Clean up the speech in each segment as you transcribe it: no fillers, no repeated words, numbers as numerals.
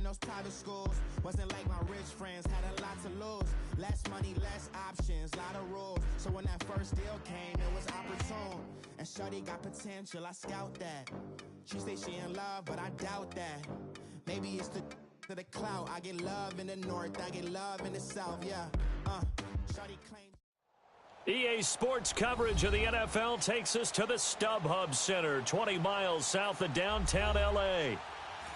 those private schools. Wasn't like my rich friends, had a lot to lose. Less money, less options, lot of rules. So when that first deal came, it was opportune. And shorty got potential, I scout that. She say she in love, but I doubt that. Maybe it's the clout. I get love in the north, I get love in the south, yeah. Shorty claims. EA Sports coverage of the NFL takes us to the StubHub Center, 20 miles south of downtown L.A.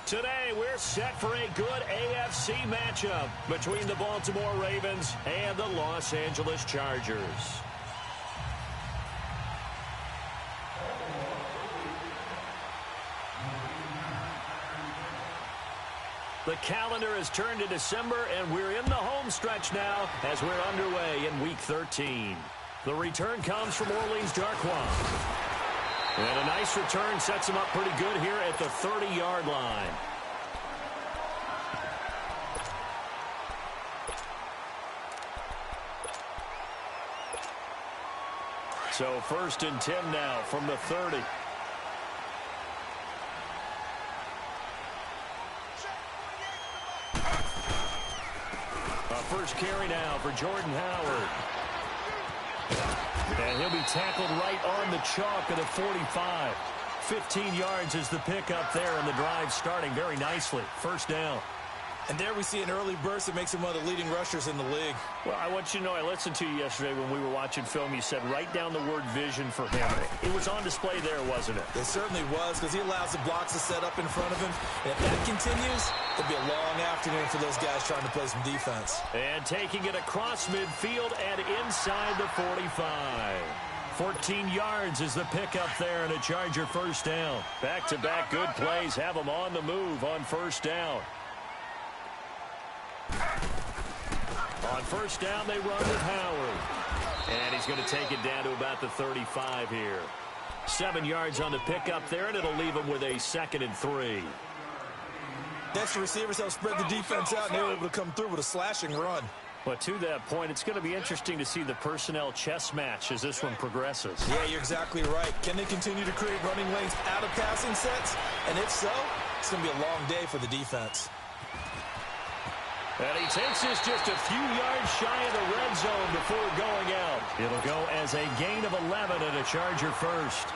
Today, we're set for a good AFC matchup between the Baltimore Ravens and the Los Angeles Chargers. The calendar has turned to December, and we're in the home stretch now as we're underway in Week 13. The return comes from Orleans Darkwa. And a nice return sets him up pretty good here at the 30-yard line. So 1st and 10 now from the 30. First carry now for Jordan Howard. And he'll be tackled right on the chalk at the 45. 15 yards is the pickup there, and the drive starting very nicely. First down. And there we see an early burst that makes him one of the leading rushers in the league. Well, I want you to know, I listened to you yesterday when we were watching film. You said write down the word vision for him. It was on display there, wasn't it? It certainly was, because he allows the blocks to set up in front of him. And if that continues, it'll be a long afternoon for those guys trying to play some defense. And taking it across midfield and inside the 45. 14 yards is the pickup there, and a Charger first down. Back-to-back good plays have them on the move on first down. On first down, they run with Howard. And he's going to take it down to about the 35 here. 7 yards on the pickup there, and it'll leave him with a 2nd and 3. Next, the receivers help spread the defense out, and they were able to come through with a slashing run. But to that point, it's going to be interesting to see the personnel chess match as this one progresses. Yeah, you're exactly right. Can they continue to create running lanes out of passing sets? And if so, it's going to be a long day for the defense. And he takes this just a few yards shy of the red zone before going out. It'll go as a gain of 11 and a Charger first.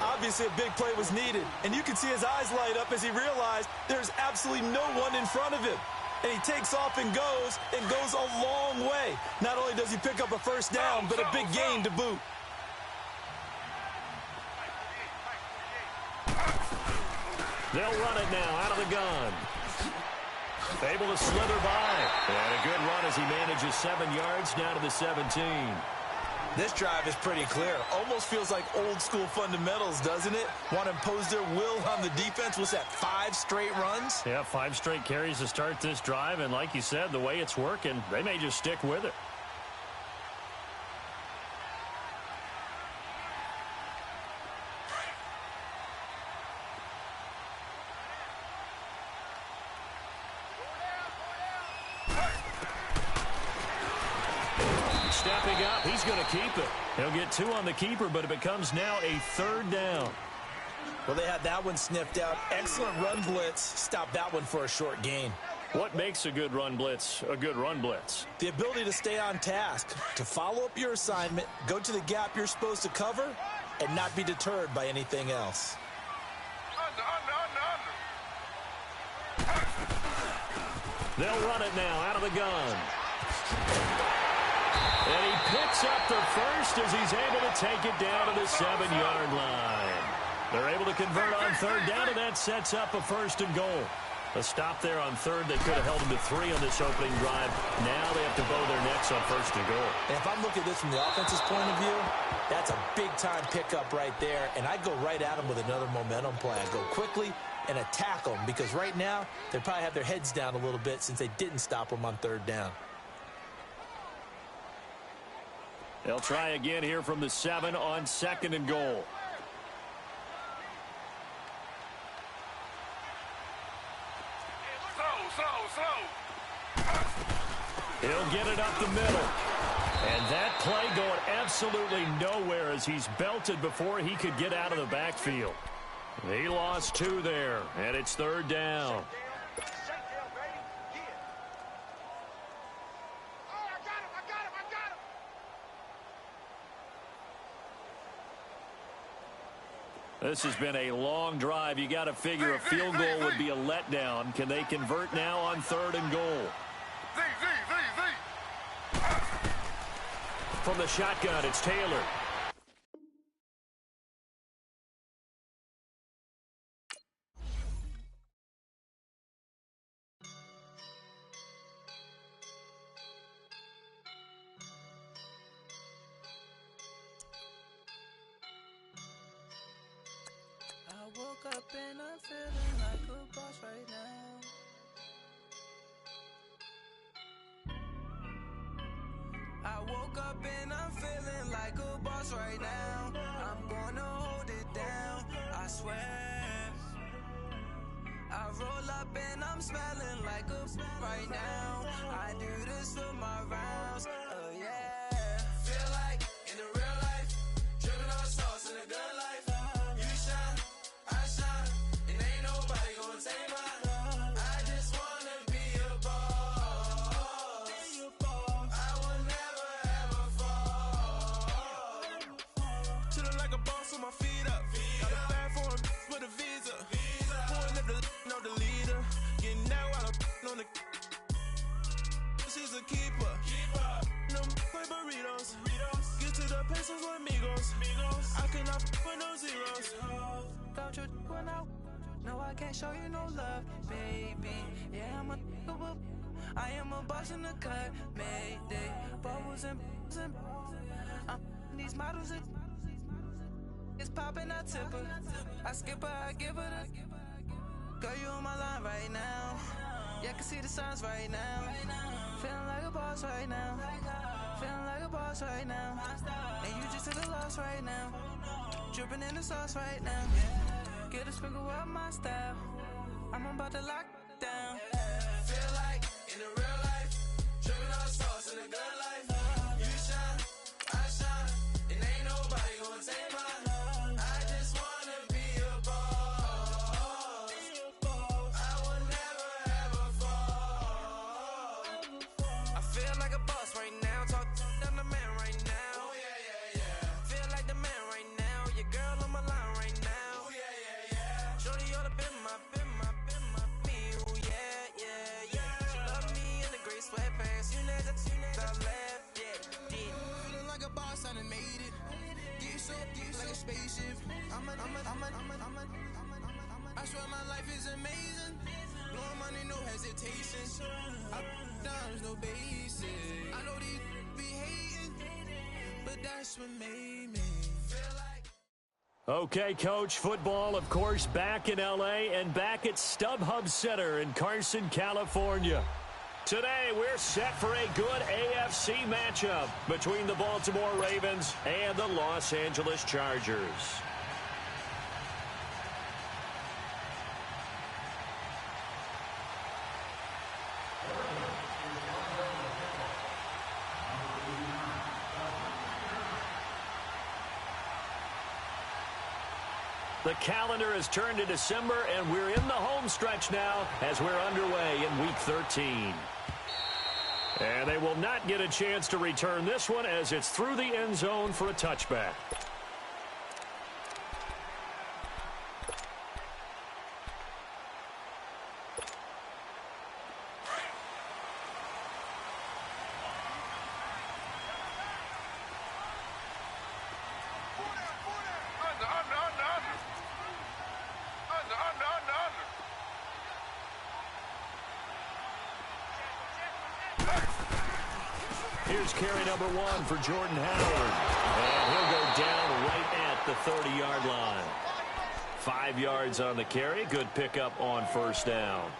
Obviously, a big play was needed, and you can see his eyes light up as he realized there's absolutely no one in front of him. And he takes off and goes a long way. Not only does he pick up a first down, but a big gain to boot. They'll run it now out of the gun. Able to slither by. And a good run as he manages 7 yards down to the 17. This drive is pretty clear. Almost feels like old school fundamentals, doesn't it? Want to impose their will on the defense. Was that 5 straight runs? Yeah, 5 straight carries to start this drive. And like you said, the way it's working, they may just stick with it. Stepping up, he's going to keep it. He'll get 2 on the keeper, but it becomes now a 3rd down. Well, they had that one sniffed out. Excellent run blitz. Stop that one for a short gain. What makes a good run blitz a good run blitz? The ability to stay on task, to follow up your assignment, go to the gap you're supposed to cover, and not be deterred by anything else. They'll run it now out of the gun. And he picks up the first as he's able to take it down to the 7-yard line. They're able to convert on 3rd down, and that sets up a 1st and goal. A stop there on 3rd. They could have held him to 3 on this opening drive. Now they have to bow their necks on 1st and goal. And if I'm looking at this from the offense's point of view, that's a big-time pickup right there. And I go right at him with another momentum play. I go quickly and attack them, because right now they probably have their heads down a little bit since they didn't stop them on 3rd down. They'll try again here from the 7 on 2nd and goal. He'll get it up the middle. And that play going absolutely nowhere as he's belted before he could get out of the backfield. He lost 2 there, and it's 3rd down. This has been a long drive. You got to figure a field goal would be a letdown. Can they convert now on 3rd and goal? From the shotgun, it's Taylor. I woke up and I'm feeling like a boss right now. I woke up and I'm feeling like a boss right now. I'm gonna hold it down, I swear. I roll up and I'm smelling like a right now. I do this for my rounds, oh yeah. Feel like in the real life, dripping on sauce in a good life. You shine, I shine, and ain't nobody gonna take mine. I just wanna be a boss. I will never ever fall. Chillin' like a boss with my feet up. Got a bag for him with a visa. Pulling up the know the leader. Getting out while I'm on the. She's a keeper. No play burritos. Get to the pesos with amigos. I cannot with no zeros. Don't you run out? No, I can't show you no love, baby. Yeah, I am a boss in the cut, Mayday. Bubbles and I'm these models. It's popping, I tip her. I skip her, I give her the. Girl, you on my line right now. Yeah, I can see the signs right now. Feeling like a boss right now. Feeling like a boss right now. And you just took a loss right now. Dripping in the sauce right now. Get a sprinkle up my style. I'm about to lock down. Feel like in the real life, dripping on sauce in a good life. You shine, I shine, and ain't nobody gonna take mine. I just wanna be a boss. I will never ever fall. I feel like a boss right now. Talk to the man right now. Oh yeah. Feel like the man right now. Your girl on my line right now. Oh yeah. Shorty ought to been my me. Oh yeah. She love me in the gray sweatpants. You never I left, yeah. Feeling like a boss, I done made it. Get so like a spaceship. I swear my life is amazing. Blowing money, no hesitation. I dimes, no basic. I know these be hating, but that's what made me feel like. Okay, Coach, football, of course, back in L.A. and back at StubHub Center in Carson, California. Today, we're set for a good AFC matchup between the Baltimore Ravens and the Los Angeles Chargers. The calendar has turned to December, and we're in the home stretch now as we're underway in Week 13. And they will not get a chance to return this one as it's through the end zone for a touchback. Here's carry number 1 for Jordan Howard. And he'll go down right at the 30-yard line. 5 yards on the carry. Good pickup on first down.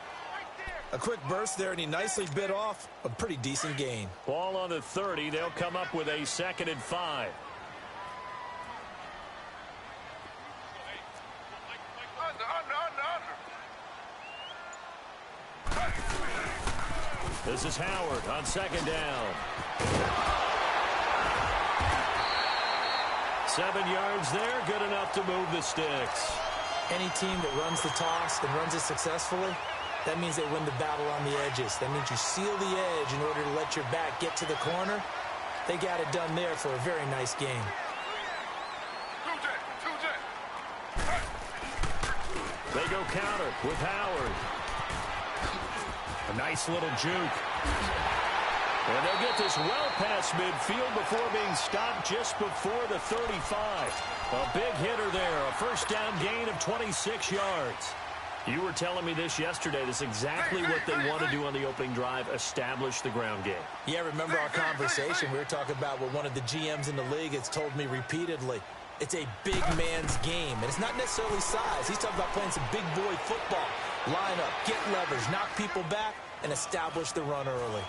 A quick burst there, and he nicely bit off a pretty decent gain. Ball on the 30. They'll come up with a 2nd and 5. This is Howard on 2nd down. 7 yards there, good enough to move the sticks. Any team that runs the toss and runs it successfully, that means they win the battle on the edges. That means you seal the edge in order to let your back get to the corner. They got it done there for a very nice game. They go counter with Howard. A nice little juke. And they'll get this well past midfield before being stopped just before the 35. A big hitter there. A first down gain of 26 yards. You were telling me this yesterday. This is exactly what they want to do on the opening drive, establish the ground game. Yeah, remember our conversation? We were talking about what one of the GMs in the league has told me repeatedly. It's a big man's game, and it's not necessarily size. He's talking about playing some big boy football. Line up, get leverage, knock people back, and establish the run early.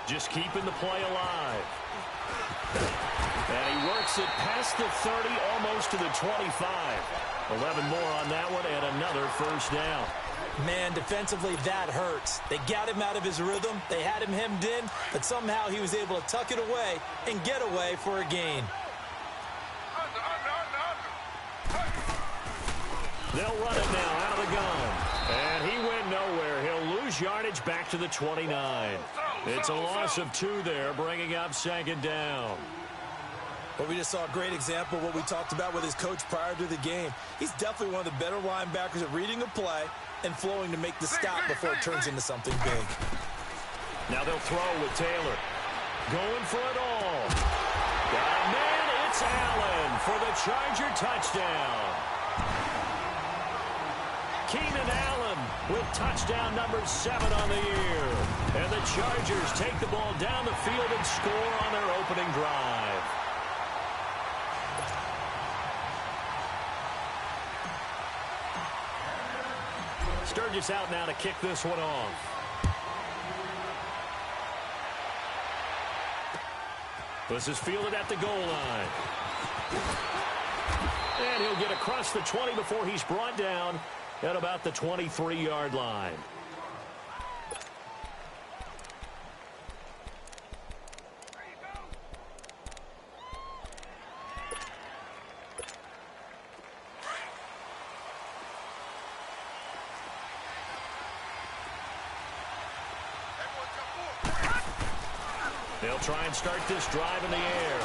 Just keeping the play alive. And he works it past the 30, almost to the 25. 11 more on that one, and another first down. Man, defensively, that hurts. They got him out of his rhythm. They had him hemmed in, but somehow he was able to tuck it away and get away for a gain. They'll run it now out of the gun. And he went nowhere. He'll lose yardage back to the 29. It's a loss of 2 there, bringing up second down. Well, we just saw a great example of what we talked about with his coach prior to the game. He's definitely one of the better linebackers at reading a play and flowing to make the stop before it turns into something big. Now they'll throw with Taylor. Going for it all. Got a man, it's Allen for the Charger touchdown. Keenan Allen with touchdown number 7 on the year. And the Chargers take the ball down the field and score on their opening drive. Sturgis out now to kick this one off. This is fielded at the goal line. And he'll get across the 20 before he's brought down at about the 23-yard line. They'll try and start this drive in the air.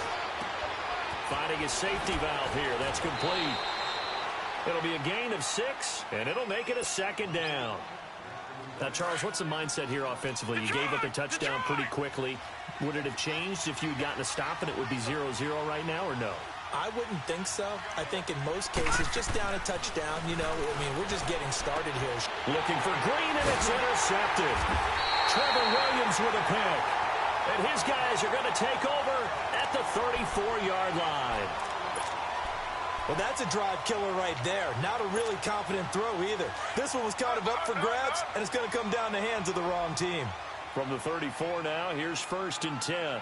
Finding a safety valve here. That's complete. It'll be a gain of 6, and it'll make it a second down. Now, Charles, what's the mindset here offensively? You gave up the touchdown pretty quickly. Would it have changed if you'd gotten a stop and it would be 0-0 right now, or no? I wouldn't think so. I think in most cases, just down a touchdown, you know, I mean, we're just getting started here. Looking for Green, and it's intercepted. Trevor Williams with a pick. And his guys are going to take over at the 34-yard line. Well, that's a drive killer right there. Not a really confident throw either. This one was kind of up for grabs, and it's going to come down the hands of the wrong team. From the 34 now, here's 1st and 10.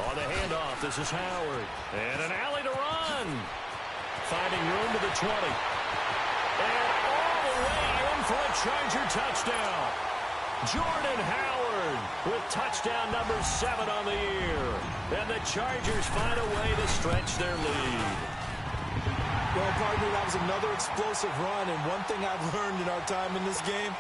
On the handoff, this is Howard. And an alley to run. Finding room to the 20. And all the way in for a Charger touchdown. Jordan Howard with touchdown number 7 on the year. And the Chargers find a way to stretch their lead. Well, partner, that was another explosive run. And one thing I've learned in our time in this game,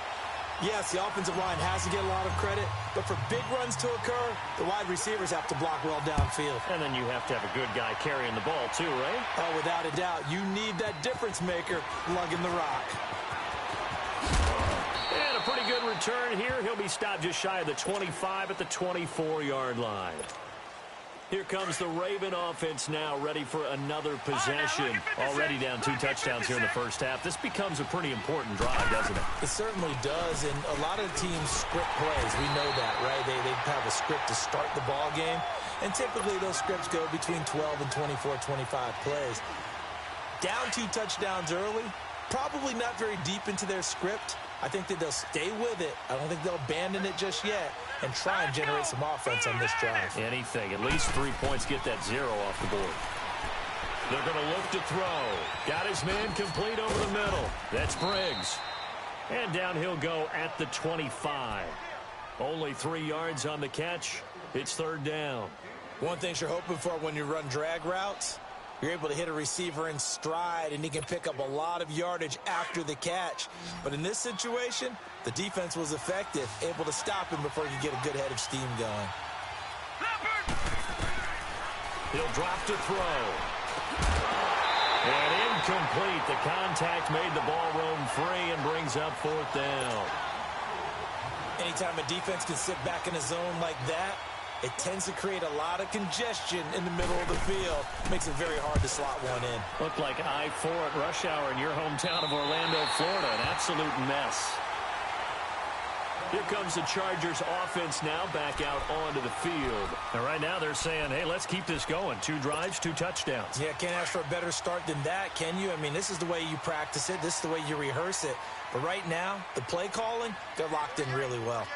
yes, the offensive line has to get a lot of credit, but for big runs to occur, the wide receivers have to block well downfield. And then you have to have a good guy carrying the ball too, right? Oh, without a doubt. You need that difference maker lugging the rock. And a pretty good return here. He'll be stopped just shy of the 25 at the 24-yard line. Here comes the Raven offense now, ready for another possession. Already down 2 touchdowns here in the first half. This becomes a pretty important drive, doesn't it? It certainly does, and a lot of teams script plays. We know that, right? They have a script to start the ball game, and typically those scripts go between 12 and 24, 25 plays. Down 2 touchdowns early, probably not very deep into their script. I think that they'll stay with it. I don't think they'll abandon it just yet and try and generate some offense on this drive. Anything. At least 3 points, get that 0 off the board. They're going to look to throw. Got his man complete over the middle. That's Briggs. And down he'll go at the 25. Only 3 yards on the catch. It's 3rd down. One thing you're hoping for when you run drag routes, You're able to hit a receiver in stride, and he can pick up a lot of yardage after the catch. But in this situation, the defense was effective, able to stop him before he could get a good head of steam going. He'll drop to throw. And incomplete. The contact made the ball roam free and brings up 4th down. Anytime a defense can sit back in a zone like that, it tends to create a lot of congestion in the middle of the field. Makes it very hard to slot one in. Looked like I-4 at rush hour in your hometown of Orlando, Florida. An absolute mess. Here comes the Chargers offense now back out onto the field. And right now they're saying, hey, let's keep this going. 2 drives, 2 touchdowns. Yeah, can't ask for a better start than that, can you? I mean, this is the way you practice it. This is the way you rehearse it. But right now, the play calling, they're locked in really well.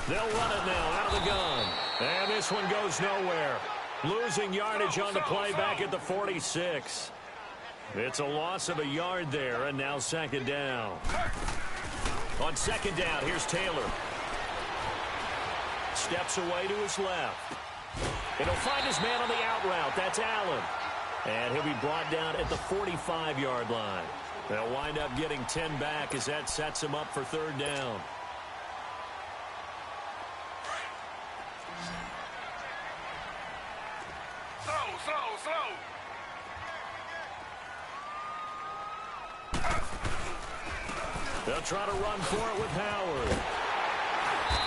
They'll run it now out of the gun. And this one goes nowhere. Losing yardage on the play back at the 46. It's a loss of a yard there, and now 2nd down. On 2nd down, here's Taylor. Steps away to his left. And he'll find his man on the out route. That's Allen. And he'll be brought down at the 45-yard line. They'll wind up getting 10 back as that sets him up for 3rd down. They'll try to run for it with Howard.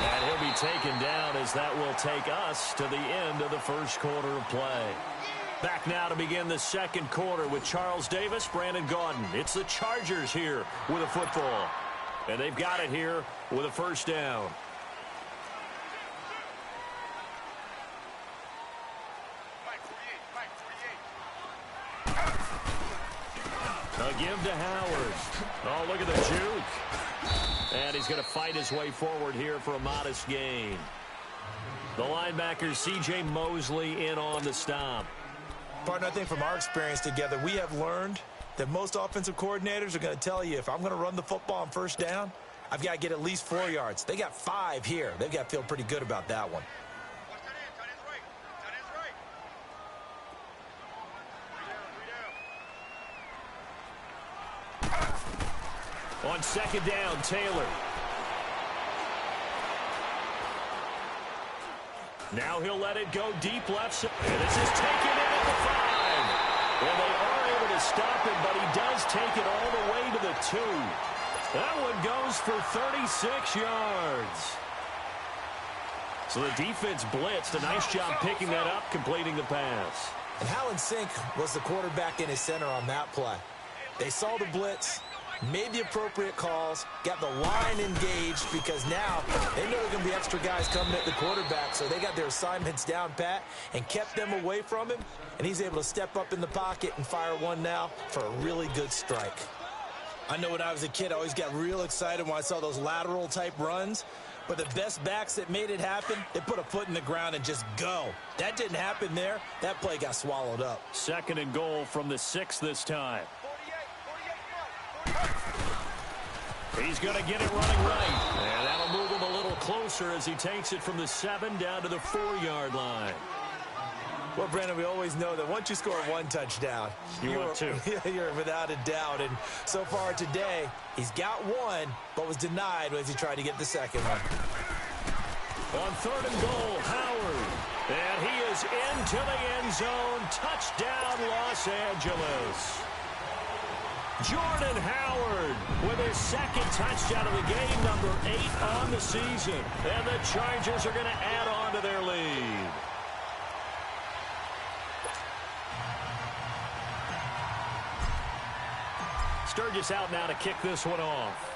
And he'll be taken down as that will take us to the end of the 1st quarter of play. Back now to begin the 2nd quarter with Charles Davis, Brandon Gaudin. It's the Chargers here with a football. And they've got it here with a 1st down. A give to Howard. Oh, look at the juke. And he's going to fight his way forward here for a modest gain. The linebacker, C.J. Mosley, in on the stop. Partner, I think from our experience together, we have learned that most offensive coordinators are going to tell you, if I'm going to run the football on 1st down, I've got to get at least 4 yards. They got 5 here. They've got to feel pretty good about that one. On 2nd down, Taylor. Now he'll let it go deep left. And this is taken in at the 5. Well, they are able to stop him, but he does take it all the way to the 2. That one goes for 36 yards. So the defense blitzed. A nice job picking that up, completing the pass. And Hallen Sink was the quarterback in his center on that play. They saw the blitz, made the appropriate calls, got the line engaged, because now they know there are going to be extra guys coming at the quarterback, so they got their assignments down pat and kept them away from him, and he's able to step up in the pocket and fire one now for a really good strike. I know when I was a kid, I always got real excited when I saw those lateral type runs, but the best backs that made it happen, they put a foot in the ground and just go. That didn't happen there. That play got swallowed up. 2nd and goal from the 6 this time. He's going to get it running right. And that'll move him a little closer as he takes it from the 7 down to the 4-yard line. Well, Brandon, we always know that once you score 1 touchdown, you're 2. You're without a doubt. And so far today, he's got 1, but was denied as he tried to get the 2nd one. On 3rd and goal, Howard. And he is into the end zone. Touchdown, Los Angeles. Jordan Howard with his 2nd touchdown of the game, number 8 on the season. And the Chargers are going to add on to their lead. Sturgis out now to kick this one off.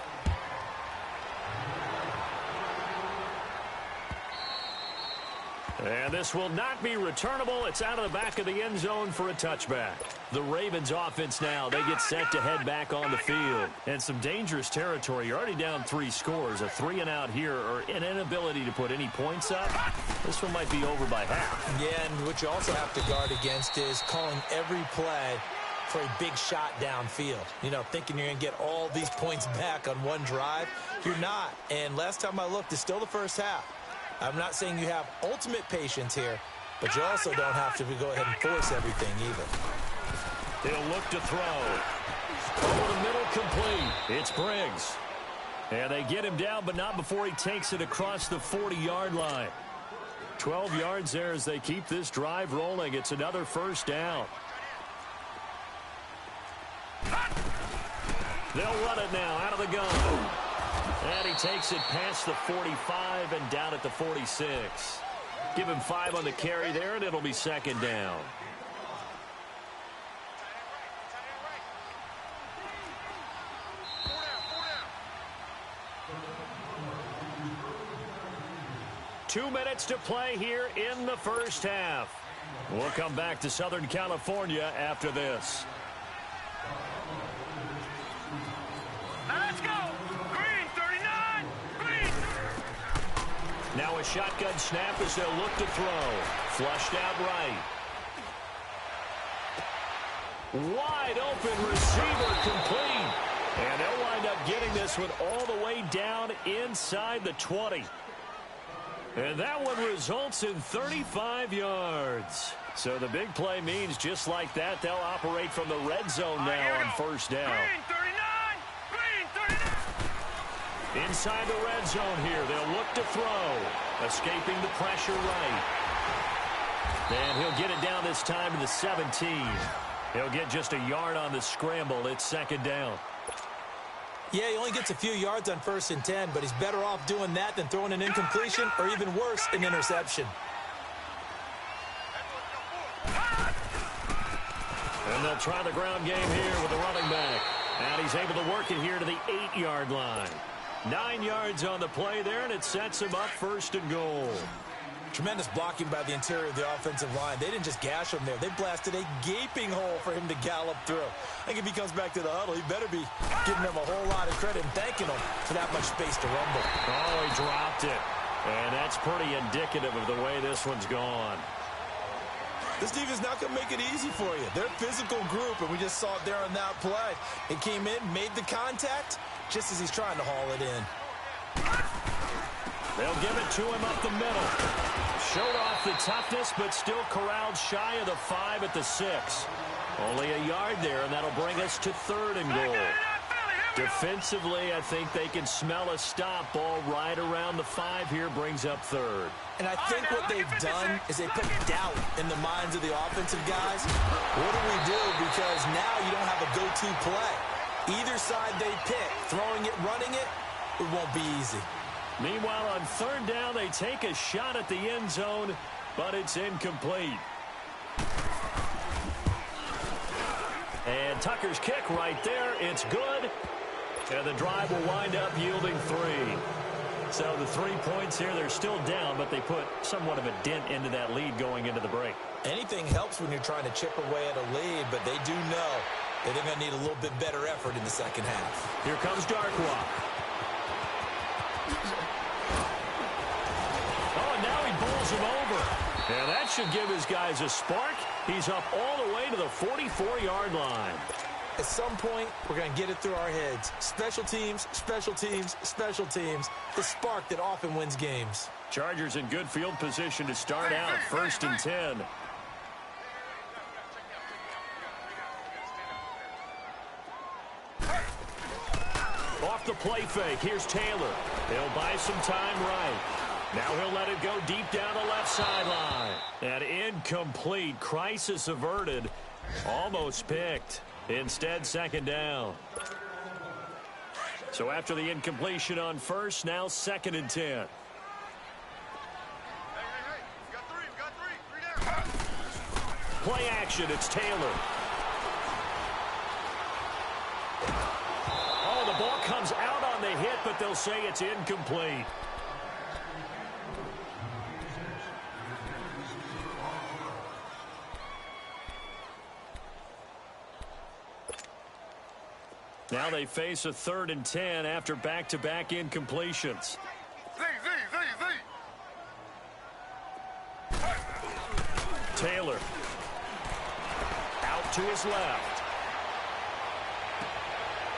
And this will not be returnable. It's out of the back of the end zone for a touchback. The Ravens offense now, they get set to head back on the field. And some dangerous territory. You're already down 3 scores. A 3-and-out here, or an inability to put any points up. This one might be over by half. Yeah, and what you also have to guard against is calling every play for a big shot downfield. You know, thinking you're going to get all these points back on one drive. You're not. And last time I looked, it's still the first half. I'm not saying you have ultimate patience here, but you also don't have to go ahead and force everything either. He'll look to throw. Over the middle, complete. It's Briggs. And they get him down, but not before he takes it across the 40-yard line. 12 yards there as they keep this drive rolling. It's another first down. They'll run it now out of the gun. And he takes it past the 45 and down at the 46. Give him 5 on the carry there, and it'll be second down. Two minutes to play here in the first half. We'll come back to Southern California after this. Let's go! Green, 39! Green! Now a shotgun snap as they'll look to throw. Flushed out right. Wide open receiver complete. And they'll wind up getting this one all the way down inside the 20. And that one results in 35 yards. So the big play means just like that, they'll operate from the red zone now on first down. Green, 39! Green, 39! Inside the red zone here, they'll look to throw. Escaping the pressure right. And he'll get it down this time to the 17. He'll get just a yard on the scramble. It's second down. Yeah, he only gets a few yards on 1st and 10, but he's better off doing that than throwing an incompletion or even worse, an interception. And they'll try the ground game here with the running back. And he's able to work it here to the 8-yard line. 9 yards on the play there, and it sets him up first and goal. Tremendous blocking by the interior of the offensive line. They didn't just gash him there. They blasted a gaping hole for him to gallop through. I think if he comes back to the huddle, he better be giving them a whole lot of credit and thanking them for that much space to rumble. Oh, he dropped it. And that's pretty indicative of the way this one's gone. This defense is not going to make it easy for you. They're a physical group, and we just saw it there on that play. It came in, made the contact, just as he's trying to haul it in. They'll give it to him up the middle. Showed off the toughness, but still corralled shy of the 5 at the 6. Only a yard there, and that'll bring us to third and goal. Defensively, I think they can smell a stop. Ball right around the 5 here brings up third. And I think what they've done is they put doubt in the minds of the offensive guys. What do we do? Because now you don't have a go-to play. Either side they pick, throwing it, running it, it won't be easy. Meanwhile, on third down, they take a shot at the end zone, but it's incomplete. And Tucker's kick right there. It's good. And the drive will wind up yielding 3. So the 3 points here, they're still down, but they put somewhat of a dent into that lead going into the break. Anything helps when you're trying to chip away at a lead, but they do know that they're going to need a little bit better effort in the second half. Here comes Darkwa. Oh, and now he bowls him over. And that should give his guys a spark. He's up all the way to the 44-yard line. At some point, we're going to get it through our heads. Special teams, special teams, special teams. The spark that often wins games. Chargers in good field position to start out. 1st and 10. Off the play fake. Here's Taylor. He'll buy some time right. Now he'll let it go deep down the left sideline. And incomplete. Crisis averted. Almost picked. Instead, second down. So after the incompletion on first, now 2nd and 10. Hey, we got three down. Play action, it's Taylor. Oh, the ball comes out on the hit, but they'll say it's incomplete. Now they face a 3rd and 10 after back-to-back incompletions. Taylor. Out to his left.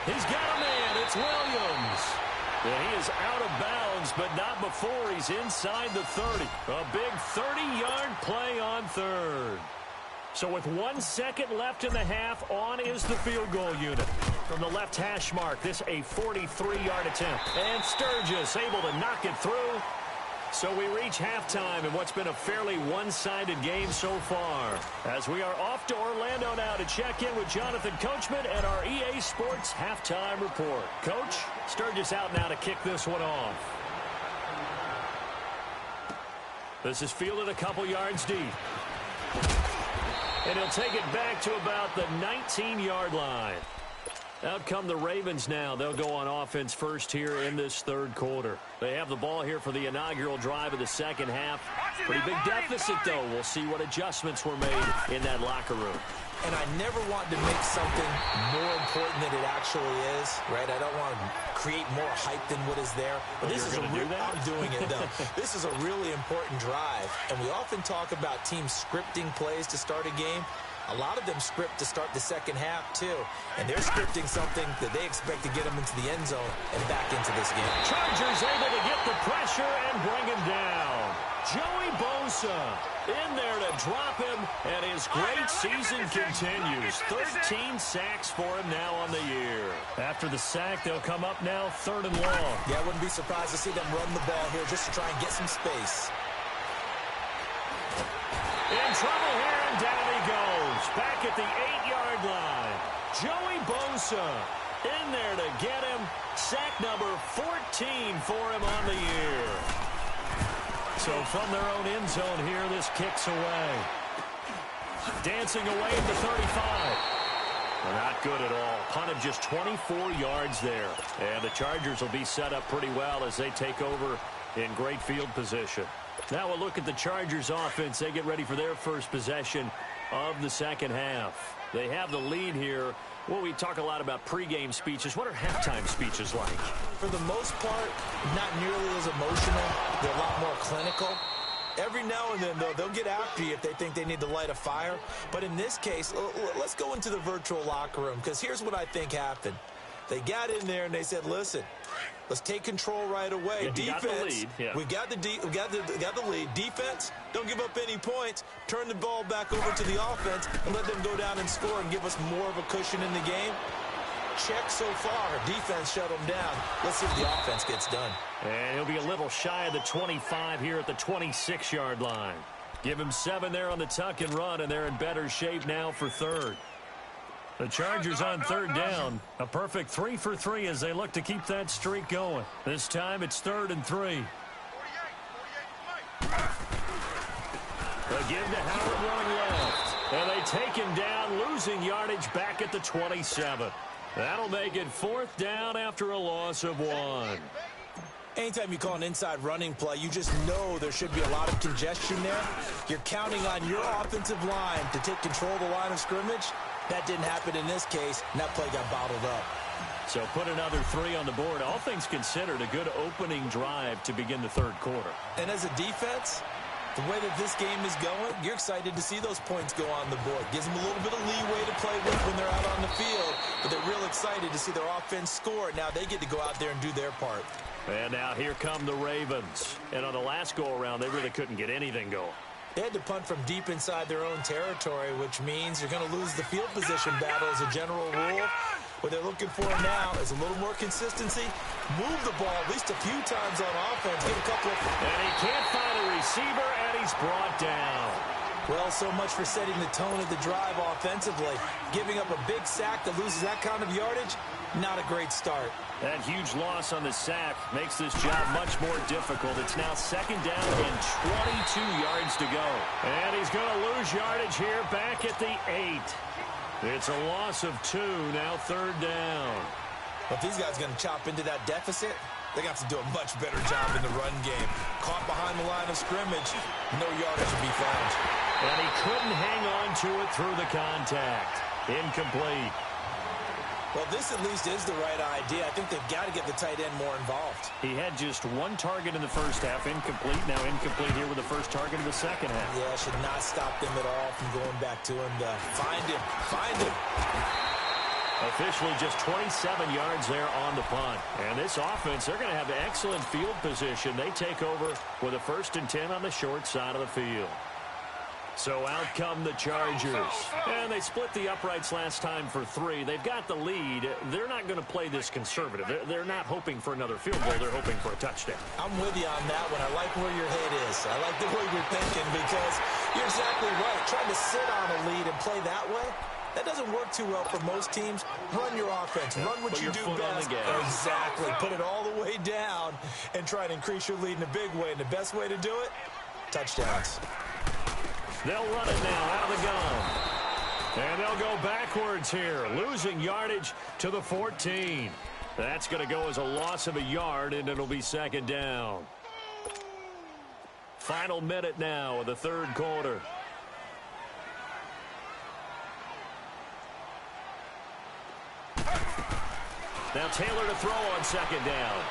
He's got a man. It's Williams. And he is out of bounds, but not before he's inside the 30. A big 30-yard play on third. So with 1 second left in the half, on is the field goal unit. From the left hash mark, this a 43-yard attempt. And Sturgis able to knock it through. So we reach halftime in what's been a fairly one-sided game so far. As we are off to Orlando now to check in with Jonathan Coachman and our EA Sports Halftime Report. Coach, Sturgis out now to kick this one off. This is fielded a couple yards deep. And he'll take it back to about the 19-yard line. Out come the Ravens now. They'll go on offense first here in this third quarter. They have the ball here for the inaugural drive of the second half. Pretty big deficit, though. We'll see what adjustments were made in that locker room. And I never want to make something more important than it actually is, right? I don't want to create more hype than what is there. But this is I'm doing it, though. This is a really important drive. And we often talk about teams scripting plays to start a game. A lot of them script to start the second half, too. And they're scripting something that they expect to get them into the end zone and back into this game. Chargers able to get the pressure and bring him down. Joey Bosa in there to drop him, and his great season continues. 13 sacks for him now on the year. After the sack, they'll come up now 3rd and long. Yeah, I wouldn't be surprised to see them run the ball here just to try and get some space. In trouble here, and down he goes. Back at the 8-yard line. Joey Bosa in there to get him. Sack number 14 for him on the year. So from their own end zone here, this kicks away. Dancing away at the 35. Not good at all. Punt of just 24 yards there. And the Chargers will be set up pretty well as they take over in great field position. Now we'll look at the Chargers offense. They get ready for their first possession of the second half. They have the lead here. Well, we talk a lot about pregame speeches. What are halftime speeches like? For the most part, not nearly as emotional. They're a lot more clinical. Every now and then, though, they'll get after you if they think they need to light a fire. But in this case, let's go into the virtual locker room, because here's what I think happened. They got in there and they said, listen, let's take control right away. Defense, we got the lead. Defense, don't give up any points. Turn the ball back over to the offense and let them go down and score and give us more of a cushion in the game. Check so far. Defense shut them down. Let's see if the offense gets done. And he'll be a little shy of the 25 here at the 26-yard line. Give him 7 there on the tuck and run, and they're in better shape now for third. The Chargers on 3rd down. A perfect 3 for 3 as they look to keep that streak going. This time it's 3rd and 3. They give to Howard running left. And they take him down, losing yardage back at the 27. That'll make it 4th down after a loss of 1. Anytime you call an inside running play, you just know there should be a lot of congestion there. You're counting on your offensive line to take control of the line of scrimmage. That didn't happen in this case, and that play got bottled up. So put another 3 on the board. All things considered, a good opening drive to begin the third quarter. And as a defense, the way that this game is going, you're excited to see those points go on the board. Gives them a little bit of leeway to play with when they're out on the field, but they're real excited to see their offense score. Now they get to go out there and do their part. And now here come the Ravens. And on the last go-around, they really couldn't get anything going. They had to punt from deep inside their own territory, which means you're going to lose the field position battle as a general rule. What they're looking for now is a little more consistency. Move the ball at least a few times on offense. Get a couple of... And he can't find a receiver, and he's brought down. Well, so much for setting the tone of the drive offensively. Giving up a big sack that loses that kind of yardage, not a great start. That huge loss on the sack makes this job much more difficult. It's now 2nd down and 22 yards to go. And he's going to lose yardage here back at the 8. It's a loss of 2, now 3rd down. But if these guys are going to chop into that deficit, they're going to have to do a much better job in the run game. Caught behind the line of scrimmage, no yardage to be found. And he couldn't hang on to it through the contact. Incomplete. Well, this at least is the right idea. I think they've got to get the tight end more involved. He had just 1 target in the first half, incomplete. Now incomplete here with the first target of the second half. Yeah, should not stop them at all from going back to him to find him. Officially just 27 yards there on the punt. And this offense, they're going to have excellent field position. They take over with a 1st and 10 on the short side of the field. So out come the Chargers. And they split the uprights last time for 3. They've got the lead. They're not going to play this conservative. They're not hoping for another field goal. They're hoping for a touchdown. I'm with you on that one. I like where your head is. I like the way you're thinking because you're exactly right. Trying to sit on a lead and play that way, that doesn't work too well for most teams. Run your offense. Run what you do best. Exactly. Put it all the way down and try to increase your lead in a big way. And the best way to do it, touchdowns. They'll run it now out of the gun. And they'll go backwards here, losing yardage to the 14. That's going to go as a loss of a yard, and it'll be 2nd down. Final minute now of the 3rd quarter. Now Taylor to throw on 2nd down.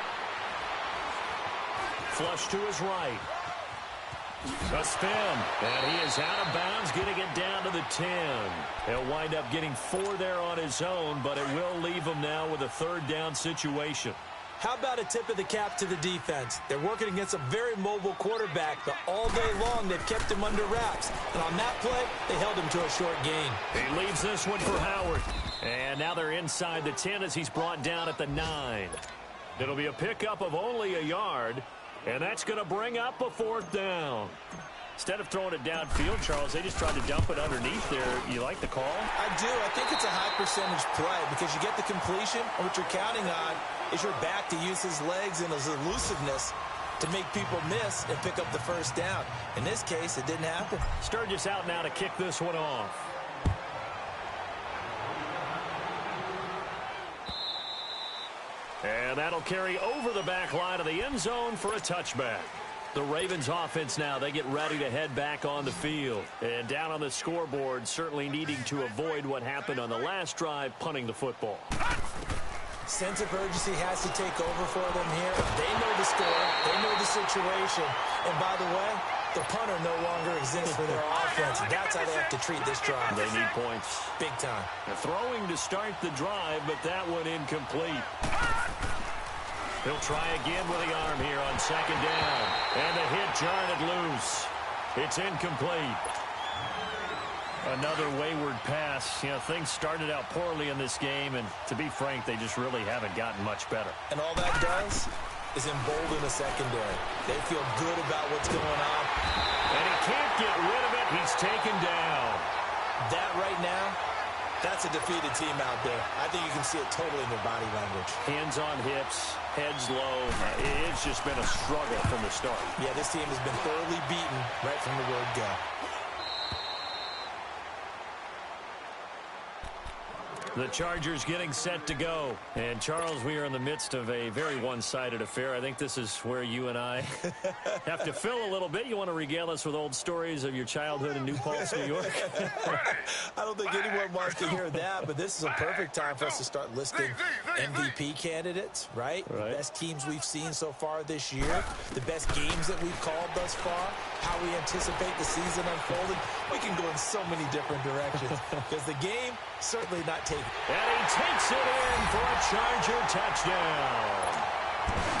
Flush to his right. A spin, and he is out of bounds, getting it down to the 10. He'll wind up getting 4 there on his own, but it will leave him now with a 3rd down situation. How about a tip of the cap to the defense? They're working against a very mobile quarterback, but all day long they've kept him under wraps. And on that play, they held him to a short gain. He leaves this one for Howard. And now they're inside the 10 as he's brought down at the 9. It'll be a pickup of only a yard. And that's going to bring up a 4th down. Instead of throwing it downfield, Charles, they just tried to dump it underneath there. You like the call? I do. I think it's a high percentage play because you get the completion, and what you're counting on is your back to use his legs and his elusiveness to make people miss and pick up the 1st down. In this case, it didn't happen. Sturgis out now to kick this one off. And that'll carry over the back line of the end zone for a touchback. The Ravens offense now, they get ready to head back on the field. And down on the scoreboard, certainly needing to avoid what happened on the last drive, punting the football. Sense of urgency has to take over for them here. They know the score. They know the situation. And by the way, the punter no longer exists for their offense. That's how they have to treat this drive. They need points. Big time. They're throwing to start the drive, but that one incomplete. He'll try again with the arm here on 2nd down. And the hit jarred it loose. It's incomplete. Another wayward pass. You know, things started out poorly in this game, and to be frank, they just really haven't gotten much better. And all that does is embolden the secondary. They feel good about what's going on. And he can't get rid of it. He's taken down. That right now, that's a defeated team out there. I think you can see it totally in their body language. Hands on hips, heads low. It's just been a struggle from the start. Yeah, this team has been thoroughly beaten right from the word go. The Chargers getting set to go. And, Charles, we are in the midst of a very one-sided affair. I think this is where you and I have to fill a little bit. You want to regale us with old stories of your childhood in New Paltz, New York? I don't think anyone wants to hear that, but this is a perfect time for us to start listing MVP candidates, right? The best teams we've seen so far this year, the best games that we've called thus far, how we anticipate the season unfolding. We can go in so many different directions because the game certainly not taken. And he takes it in for a Charger touchdown.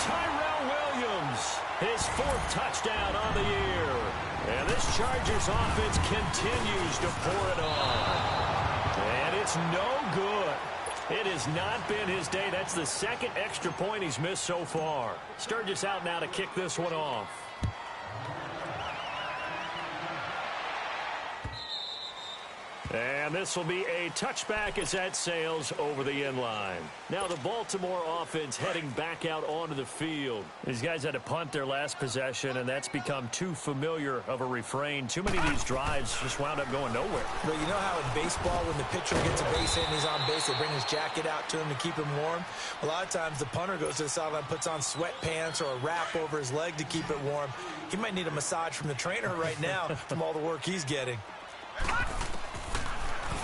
Tyrell Williams, his 4th touchdown on the year. And this Chargers offense continues to pour it on. And it's no good. It has not been his day. That's the 2nd extra point he's missed so far. Sturgis out now to kick this one off. And this will be a touchback as that sails over the end line. Now the Baltimore offense heading back out onto the field. These guys had to punt their last possession, and that's become too familiar of a refrain. Too many of these drives just wound up going nowhere. But you know how in baseball, when the pitcher gets a base hit and he's on base, they bring his jacket out to him to keep him warm? A lot of times the punter goes to the sideline, puts on sweatpants or a wrap over his leg to keep it warm. He might need a massage from the trainer right now from all the work he's getting.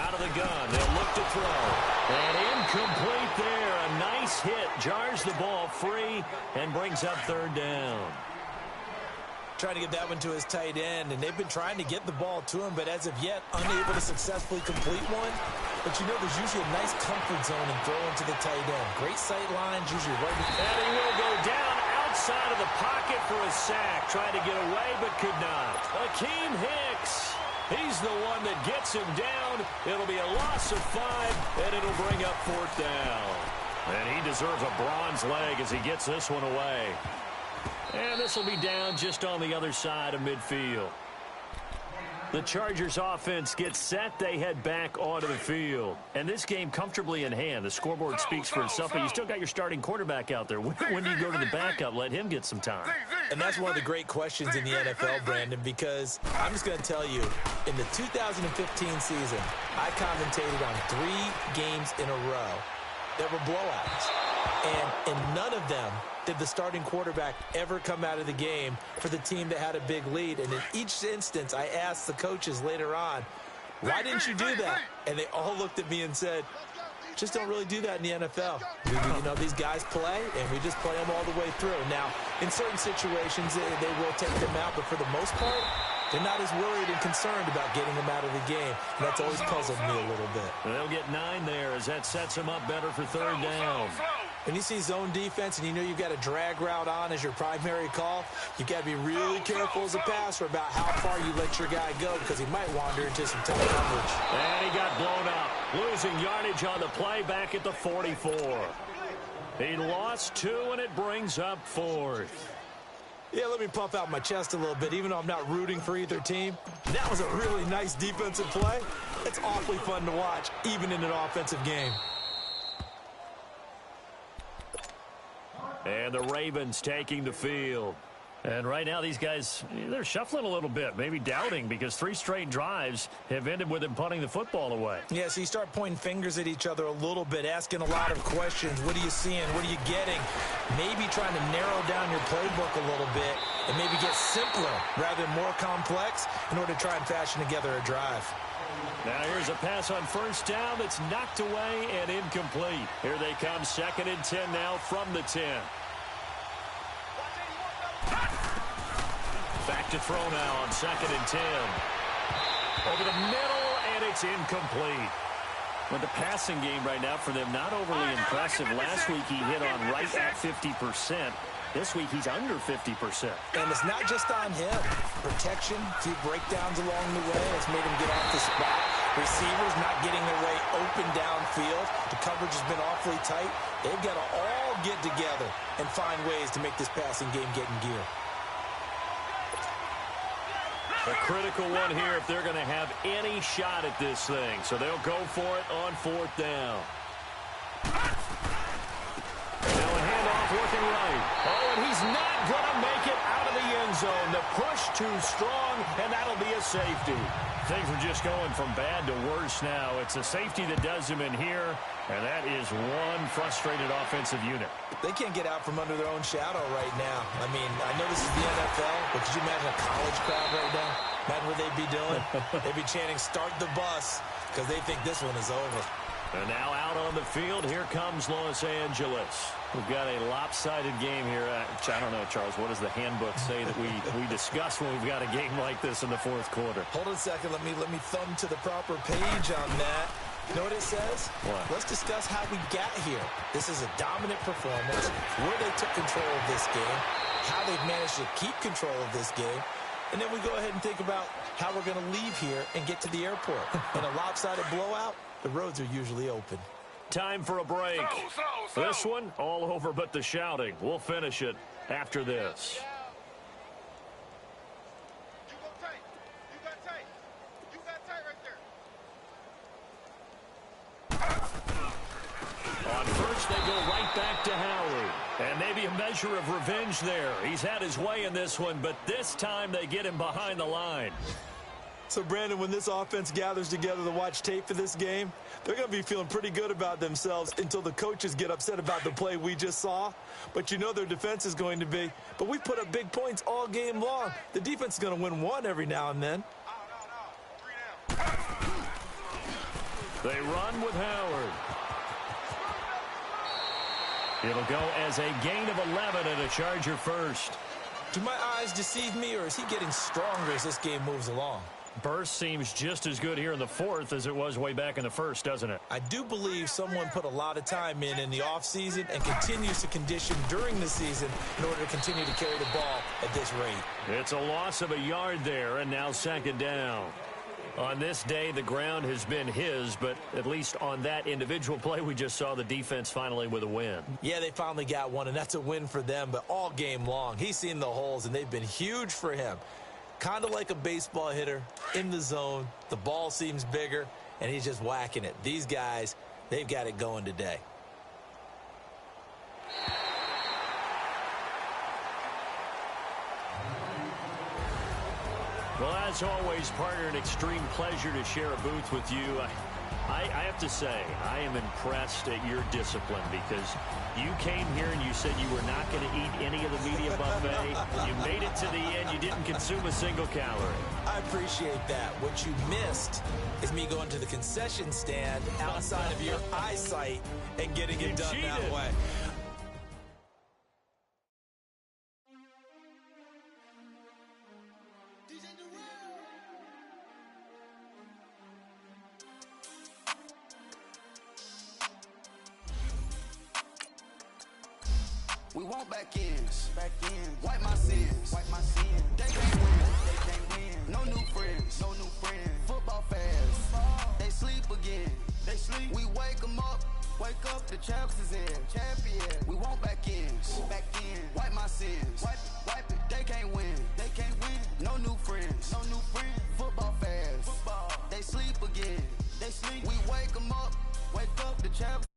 Out of the gun, they'll look to throw. And incomplete there. A nice hit. Jars the ball free and brings up 3rd down. Trying to get that one to his tight end, and they've been trying to get the ball to him, but as of yet, unable to successfully complete one. but you know there's usually a nice comfort zone in throwing to the tight end. Great sight lines, usually right. And he will go down outside of the pocket for a sack. Tried to get away, but could not. Akeem Hicks. He's the one that gets him down. It'll be a loss of 5, and it'll bring up 4th down. And he deserves a bronze leg as he gets this one away. And this will be down just on the other side of midfield. The Chargers offense gets set. They head back onto the field. And this game comfortably in hand. The scoreboard speaks for itself, but you still got your starting quarterback out there. When do you go to the backup? Let him get some time. And that's one of the great questions in the NFL, Brandon, because I'm just going to tell you, in the 2015 season, I commentated on 3 games in a row that were blowouts. And in none of them did the starting quarterback ever come out of the game for the team that had a big lead. And in each instance, I asked the coaches later on, why didn't you do that? And they all looked at me and said, just don't really do that in the NFL. You know, these guys play, and we just play them all the way through. Now, in certain situations, they will take them out, but for the most part, they're not as worried and concerned about getting them out of the game. And that's always puzzled me a little bit. They'll get 9 there as that sets them up better for 3rd down. When you see zone defense and you know you've got a drag route on as your primary call, you've got to be really careful as a passer about how far you let your guy go because he might wander into some tough coverage. And he got blown up, losing yardage on the play back at the 44. He lost 2, and it brings up 4th. Yeah, let me puff out my chest a little bit, even though I'm not rooting for either team. That was a really nice defensive play. It's awfully fun to watch, even in an offensive game. And the Ravens taking the field. And right now these guys, they're shuffling a little bit, maybe doubting, because 3 straight drives have ended with them punting the football away. Yeah, so you start pointing fingers at each other a little bit, asking a lot of questions. What are you seeing? What are you getting? Maybe trying to narrow down your playbook a little bit and maybe get simpler rather than more complex in order to try and fashion together a drive. Now here's a pass on 1st down that's knocked away and incomplete. Here they come, 2nd and 10 now from the 10. Back to throw now on 2nd and 10. Over the middle, and it's incomplete. With the passing game right now for them, not overly impressive. Last week he hit on right at 50%. This week he's under 50%. And it's not just on him. Protection, few breakdowns along the way has made him get off the spot. Receivers not getting their way open downfield. The coverage has been awfully tight. They've got to all get together and find ways to make this passing game get in gear. A critical one here if they're going to have any shot at this thing. So they'll go for it on 4th down. Now a handoff working right. Oh, and he's not going to make it out of the end zone. The push too strong, and that'll be a safety. Things are just going from bad to worse now. It's a safety that does him in here, and that is one frustrated offensive unit. They can't get out from under their own shadow right now. I mean, I know this is the NFL, but could you imagine a college crowd right now? Imagine what they'd be doing. They'd be chanting, "Start the bus," because they think this one is over. And now out on the field, here comes Los Angeles. We've got a lopsided game here. I don't know, Charles, what does the handbook say that we discuss when we've got a game like this in the 4th quarter? Hold on a second. Let me thumb to the proper page on that. You know what it says? What? Let's discuss how we got here. This is a dominant performance, where they took control of this game, how they've managed to keep control of this game, and then we go ahead and think about how we're going to leave here and get to the airport. In a lopsided blowout, the roads are usually open. Time for a break. This one, all over but the shouting. We'll finish it after this. You go tight. You got tight. You got tight right there. On first, they go right back to Howard. And maybe a measure of revenge there. He's had his way in this one, but this time they get him behind the line. So, Brandon, when this offense gathers together to watch tape for this game, they're going to be feeling pretty good about themselves until the coaches get upset about the play we just saw. But you know their defense is going to be. But we put up big points all game long. The defense is going to win one every now and then. They run with Howard. It'll go as a gain of 11 and a Charger first. Do my eyes deceive me, or is he getting stronger as this game moves along? Burst seems just as good here in the fourth as it was way back in the first, doesn't it? I do believe someone put a lot of time in the offseason and continues to condition during the season in order to continue to carry the ball at this rate. It's a loss of a yard there, and now second down. On this day, the ground has been his, but at least on that individual play, we just saw the defense finally with a win. Yeah, they finally got one, and that's a win for them, but all game long, he's seen the holes, and they've been huge for him. Kind of like a baseball hitter in the zone. The ball seems bigger, and he's just whacking it. These guys, they've got it going today. Well, as always, partner, an extreme pleasure to share a booth with you. I have to say, I am impressed at your discipline because you came here and you said you were not going to eat any of the media buffet. You made it to the end. You didn't consume a single calorie. I appreciate that. What you missed is me going to the concession stand outside of your eyesight and getting it done that way. We want back ends. Wipe my sins. They can't win. No new friends. Football fast. They sleep again. We wake them up. Wake up, the champs is in. Champion. We want back ends. Wipe my sins. Wipe it. They can't win. No new friends. Football fast. They sleep again. We wake them up. Wake up, the champs.